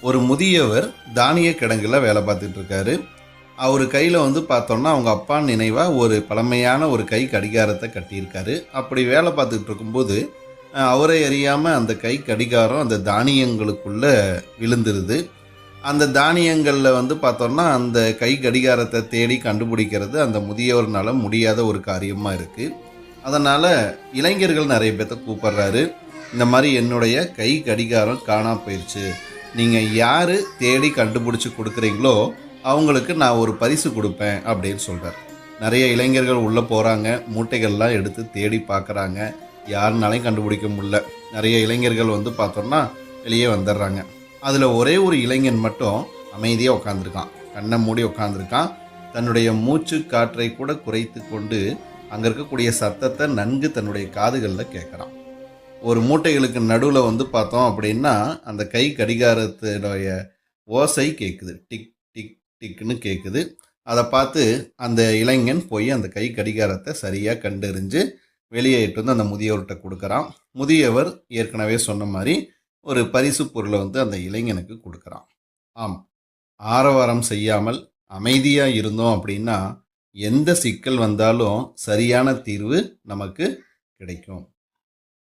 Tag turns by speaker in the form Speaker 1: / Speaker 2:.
Speaker 1: ஒரு முதியவர் தானிய கிடங்குல வேலை பார்த்துட்டு இருக்காரு. அவர் கையில் பார்த்தோம்னா அவங்க அப்பா நினைவாக ஒரு பழமையான ஒரு கை கடிகாரத்தை கட்டியிருக்காரு. அப்படி வேலை பார்த்துட்டு இருக்கும்போது அவரை அறியாமல் அந்த கை கடிகாரம் அந்த தானியங்களுக்குள்ளே விழுந்துருது. அந்த தானியங்களில் பார்த்தோம்னா அந்த கை கடிகாரத்தை தேடி கண்டுபிடிக்கிறது அந்த முதியவர்னால முடியாத ஒரு காரியமாக இருக்குது. அதனால் இளைஞர்கள் நிறைய பேர்த்த கூப்பிட்றாரு. இந்த மாதிரி என்னுடைய கை கடிகாரம் காணாம போயிடுச்சு, நீங்கள் யார் தேடி கண்டுபிடிச்சி கொடுக்குறீங்களோ அவங்களுக்கு நான் ஒரு பரிசு கொடுப்பேன் அப்படின்னு சொல்கிறார். நிறைய இளைஞர்கள் உள்ளே போகிறாங்க, மூட்டைகள்லாம் எடுத்து தேடி பார்க்குறாங்க. யாருனாலையும் கண்டுபிடிக்க முடியல. நிறைய இளைஞர்கள் பார்த்தோம்னா வெளியே வந்துடுறாங்க. அதில் ஒரே ஒரு இளைஞன் மட்டும் அமைதியாக உட்காந்துருக்கான். கண்ணை மூடி உட்காந்துருக்கான். தன்னுடைய மூச்சு காற்றை கூட குறைத்து கொண்டு அங்கே இருக்கக்கூடிய சத்தத்தை நன்கு தன்னுடைய காதுகளில் கேட்குறான். ஒரு மூட்டைகளுக்கு நடுவில் பார்த்தோம் அப்படின்னா அந்த கை கடிகாரத்தினுடைய ஓசை கேட்குது. டிக் டிக் டிக்னு கேட்குது. அதை பார்த்து அந்த இளைஞன் போய் அந்த கை கடிகாரத்தை சரியாக கண்டறிஞ்சு வெளியே இட்டு வந்து அந்த முதியவர்கிட்ட கொடுக்குறான். முதியவர் ஏற்கனவே சொன்ன மாதிரி ஒரு பரிசு பொருளை அந்த இளைஞனுக்கு கொடுக்குறான். ஆம், ஆரவாரம் செய்யாமல் அமைதியாக இருந்தோம் அப்படின்னா எந்த சிக்கல் வந்தாலும் சரியான தீர்வு நமக்கு கிடைக்கும்.